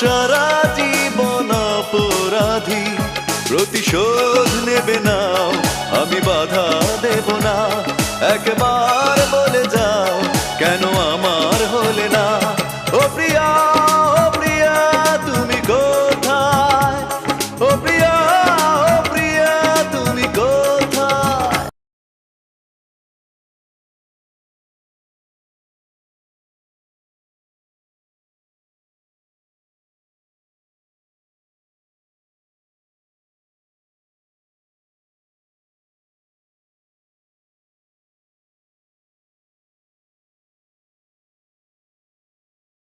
সারা জীবন অপরাধী, প্রতিশোধ নেবে না, আমি বাধা দেব না, একবার